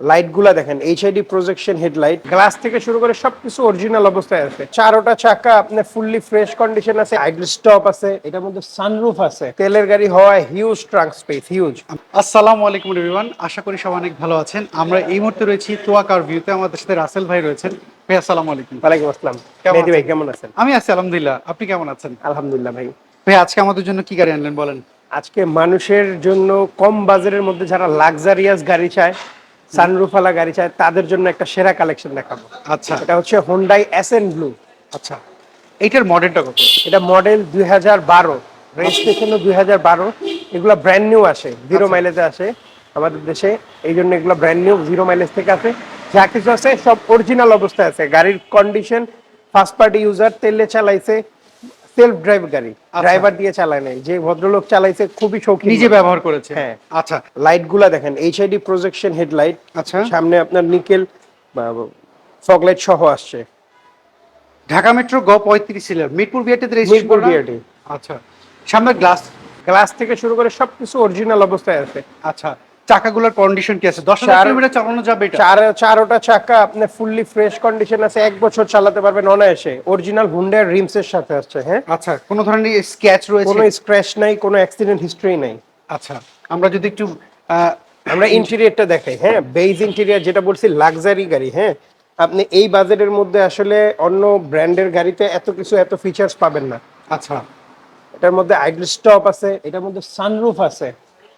লাইটগুলা দেখেন, HID projection headlight, glass থেকে শুরু করে সবকিছু অরিজিনাল অবস্থায় আছে। চারোটা চাকা আপনার ফুললি ফ্রেশ কন্ডিশন আছে, আইডল স্টপ আছে, এটার মধ্যে সানরুফ আছে। তেলের গাড়ি হওয়ায় হিউজ ট্রাঙ্ক স্পেস, হিউজ। আসসালামু আলাইকুম এভরিওয়ান, আশা করি সবাই অনেক ভালো আছেন। আমরা এই মুহূর্তে রয়েছি তোয়া কার ভিউতে, আমাদের সাথে রাসেল ভাই রয়েছেন। ভাই আসসালামু আলাইকুম। ওয়ালাইকুম আসসালাম। কেমন মেহেদী ভাই আছেন? কেমন আছেন? আমি আছি আলহামদুলিল্লাহ, আপনি কেমন আছেন? আলহামদুলিল্লাহ ভাই। ভাই আজকে আমাদের জন্য কি গাড়ি আনলেন বলেন। আজকে মানুষের জন্য কম বাজারের মধ্যে যারা লাক্সারিয়াস গাড়ি চায়, সানরুফওয়ালা গাড়ি চায়, তাদের জন্য একটা সেরা কালেকশন দেখাবো। আচ্ছা এটা হচ্ছে হোন্ডাই অ্যাসেন্ট ব্লু। আচ্ছা, এইটার মডেলটা কত? এটা মডেল 2012, রেজিস্ট্রেশনও 2012। এগুলো ব্র্যান্ড নিউ আসে, জিরো আচ্ছা। মাইলেজে আসে আমাদের দেশে। এই জন্য এগুলো ব্র্যান্ড নিউ, জিরো মাইলেজ থেকে আসে। যা কিছু আছে সব অরিজিনাল অবস্থায় আছে। গাড়ির কন্ডিশন, ফার্স্ট পার্টি ইউজার, তেলে চালাইছে, সেলফ ড্রাইভ গাড়ি, আচ্ছা। ড্রাইভার দিয়ে চালায় নাই। যে ভদ্রলোক চালাইছে খুবই শৌখিন, নিজে ব্যবহার করেছে। হ্যাঁ। আচ্ছা লাইটগুলা দেখেন, এইচআইডি প্রজেকশন হেডলাইট, আচ্ছা। সামনে আপনার নিকেল ফগলাইট সহ আসছে। ঢাকা মেট্রো গ 35 ছিল, মিরপুর বিআরটিতে রেজিস্ট্রেশন মিরপুর করা। বিআরটি। আচ্ছা, সামনে গ্লাস। গ্লাস থেকে শুরু করে সবকিছু অরিজিনাল অবস্থায় আছে। আচ্ছা, চাকাগুলোর কন্ডিশন কি আছে? 10,000 চার- কিলোমিটার চালানো যাবে এটা? চারোটা চাকা আপনার ফুললি ফ্রেশ কন্ডিশন আছে, 1 বছর চালাতে পারবেন অনায়াসে। অরিজিনাল হুন্ডার রিমস এর সাথে আসছে। হ্যাঁ, আচ্ছা, কোনো ধরনের স্ক্র্যাচ রয়েছে? কোনো স্ক্র্যাচ নাই, কোনো অ্যাক্সিডেন্ট হিস্ট্রি নাই। আচ্ছা, আমরা যদি একটু আমরা ইন্টেরিয়রটা দেখাই। হ্যাঁ, বেজ ইন্টেরিয়র, যেটা বলছি লাক্সারি গাড়ি। হ্যাঁ, আপনি এই বাজেটের মধ্যে আসলে অন্য ব্র্যান্ডের গাড়িতে এত কিছু, এত ফিচার্স পাবেন না। আচ্ছা এটার মধ্যে আইডল স্টপ আছে, এটার মধ্যে সানরুফ আছে।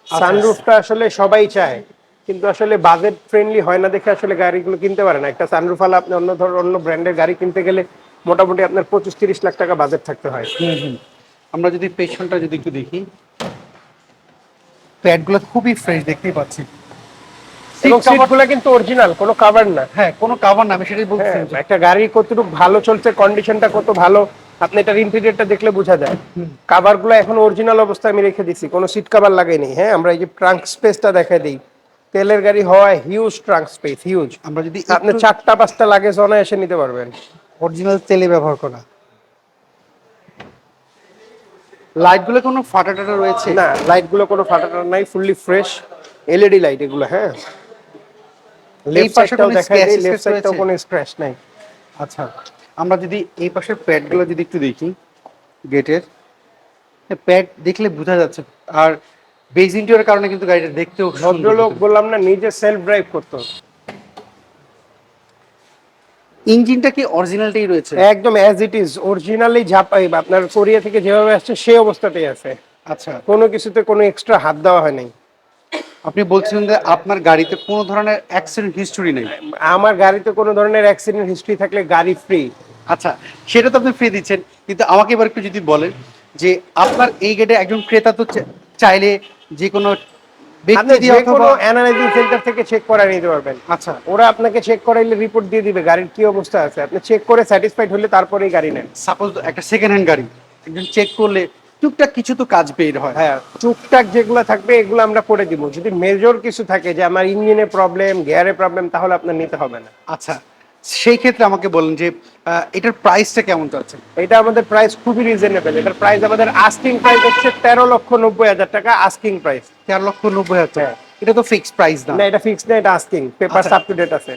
সানরুফটা আসলে সবাই চায়, কিন্তু আসলে বাজেট ফ্রেন্ডলি হয় না দেখে আসলে গাড়িগুলো কিনতে পারে না। একটা সানরুফ আলা আপনি অন্য ব্র্যান্ডের গাড়ি কিনতে গেলে মোটামুটি আপনার 25-30 লাখ টাকা বাজেট থাকতে হয়। আমরা যদি পেছনটা যদি একটু দেখি, প্যাডগুলো খুবই ফ্রেশ দেখতেই পাচ্ছি, এবং সিটগুলো কিন্তু অরিজিনাল, কোনো কভার না। হ্যাঁ কোনো কাভার না, আমি সেটাই বলছি। হ্যাঁ, একটা গাড়ি কতটুকু ভালো চলছে, কন্ডিশনটা কত ভালো, আপনি এটার ইন্টেরিয়রটা দেখলে বোঝা যায়। কাভারগুলো এখন অরিজিনাল অবস্থায় আমি রেখে দিছি, কোনো সিট কভার লাগাইনি। হ্যাঁ, আমরা এই যে ট্রাঙ্ক স্পেসটা দেখাই দিই, তেলের গাড়ি হওয়ায় হিউজ ট্রাঙ্ক স্পেস, হিউজ। আমরা যদি আপনি 4টা-5টা লাগেজ অনায়াসে নিতে পারবেন। অরিজিনাল তেলে ব্যবহার করা, লাইটগুলো কোনো ফাটা টাটা রয়েছে না, লাইটগুলো কোনো ফাটাটা নাই, ফুললি ফ্রেশ এলইডি লাইট এগুলো। হ্যাঁ, লেফট পাশে সাইডটাও কোনো দেখাই দিই, স্ক্র্যাচ লেফট সাইডটাও রয়েছে? কোনো স্ক্র্যাচ নাই। আচ্ছা, আমরা যদি এই পাশের প্যাডগুলো যদি একটু দেখি, গেটের প্যাড দেখলে বোঝা যাচ্ছে। আর বেজ ইন্টেরিয়রের কারণে কিন্তু গাড়িটা দেখতেও ভদ্রলোক বললাম না, নিজে সেলফ ড্রাইভ করতো। ইঞ্জিনটা কি অরিজিনালটাই রয়েছে? একদম অ্যাজ ইট ইজ, অরিজিনালি ঝাপাই, আপনার কোরিয়া থেকে যেভাবে আসছে সেই অবস্থাতেই আছে। আচ্ছা, কোনো কিছুতে কোনো এক্সট্রা হাত দেওয়া হয় নাই। আপনি বলছিলেন যে আপনার গাড়িতে কোনো ধরনের অ্যাক্সিডেন্ট হিস্টোরি নেই। আমার গাড়িতে কোনো ধরনের অ্যাক্সিডেন্ট হিস্ট্রি থাকলে গাড়ি ফ্রি। আচ্ছা, সেটা তো আপনি ফ্রি দিচ্ছেন, কিন্তু আমাকে এবার একটু যদি বলেন যে আপনার এই গেটে একজন ক্রেতা তো চাইলে যে কোনো আপনি ব্যক্তি দিয়ে যে কোনো অথবা অ্যানালাইজিং সেন্টার থেকে চেক করে নিতে পারবেন। আচ্ছা, ওরা আপনাকে চেক করাইলে রিপোর্ট দিয়ে দিবে গাড়ির কি অবস্থা আছে। আপনি চেক করে স্যাটিসফাইড হলে তারপরেই গাড়ি নেন। সাপোজ একটা সেকেন্ড হ্যান্ড গাড়ি একজন চেক করলে টুকটাক কিছু তো কাজ বের হয়। হ্যাঁ, টুকটাক যেগুলো থাকবে এগুলো আমরা করে দিব। যদি মেজর কিছু থাকে যে আমার ইঞ্জিনে প্রবলেম, গিয়ারে প্রবলেম, তাহলে আপনার নিতে হবে না। আচ্ছা, সেই ক্ষেত্রে আমাকে বলেন যে এটার প্রাইসটা কেমন যাচ্ছে? এটা আমাদের প্রাইস খুবই রিজনেবল। এটার প্রাইস আমাদের আস্কিং প্রাইস হচ্ছে 13,90,000 টাকা, আস্কিং প্রাইস। 13,90,000। হ্যাঁ। এটা তো ফিক্সড প্রাইস না? না, এটা ফিক্সড না, এটা আস্কিং। পেপারস আচ্ছা। আপ টু ডেট আছে।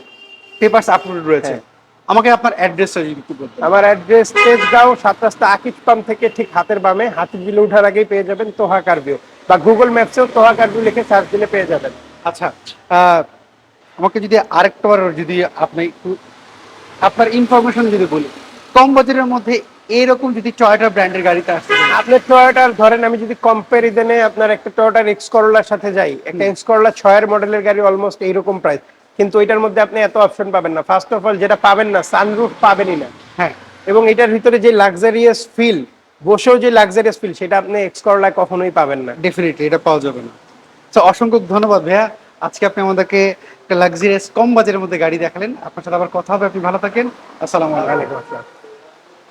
পেপারস আপলোড রয়েছে। হ্যাঁ। আমাকে আপনার অ্যাড্রেসটা যদি একটু বলতেন। আমার অ্যাড্রেস তেজগাঁও 7 রাস্তা আকিজ পাম্প থেকে ঠিক হাতের বামে, হাতির বিলে ওঠার আগেই পেয়ে যাবেন তোহা কারভিউ, বা গুগল ম্যাপসেও তোহা কারভিউ লিখে সার্চ দিলে পেয়ে যাবেন। আচ্ছা, আমাকে যদি আরেকটাবার যদি আপনি একটু আপনার ইনফরমেশন যদি বলি, কম বাজেটের মধ্যে এরকম যদি টয়োটা ব্র্যান্ডের গাড়িতে আসতে আপনি টয়োটার ধরেন, আমি যদি কম্পারিজনে আপনার একটা টয়োটার এক্স করোলার সাথে যাই, একটা এক্স করোলা 6 মডেলের গাড়ি অলমোস্ট এইরকম প্রাইস, কিন্তু এটার মধ্যে আপনি এত অপশন পাবেন না। ফার্স্ট অফ অল যেটা পাবেন না, সানরুফ পাবেনই না। হ্যাঁ, এবং এটার ভিতরে যে লাক্সারিয়াস ফিল, বসেও যে লাক্সারিয়াস ফিল, সেটা আপনি এক্স করোলায় কখনোই পাবেন না। ডেফিনেটলি এটা পাওয়া যাবে না। তো অসংখ্য ধন্যবাদ ভাইয়া, আজকে আপনি আমাদেরকে একটা লাক্সারিয়াস কম বাজেটের মধ্যে গাড়ি দেখালেন। আপনার সাথে আবার কথা হবে, আপনি ভালো থাকেন। আসসালামু আলাইকুম।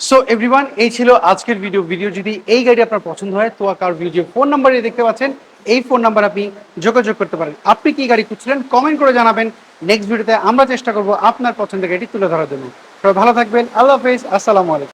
সো এভরিওয়ান, এই ছিল আজকের ভিডিও যদি এই গাড়ি আপনার পছন্দ হয়, তো কার ভিডিও ফোন নাম্বারে দেখতে পাচ্ছেন, এই ফোন নাম্বার আপনি যোগাযোগ করতে পারেন। আপনি কি গাড়ি খুঁজছিলেন কমেন্ট করে জানাবেন। নেক্সট ভিডিওতে আমরা চেষ্টা করব আপনার পছন্দের গাড়িটি তুলে ধরার জন্য। সবাই ভালো থাকবেন, আল্লাহ হাফেজ, আসসালামু আলাইকুম।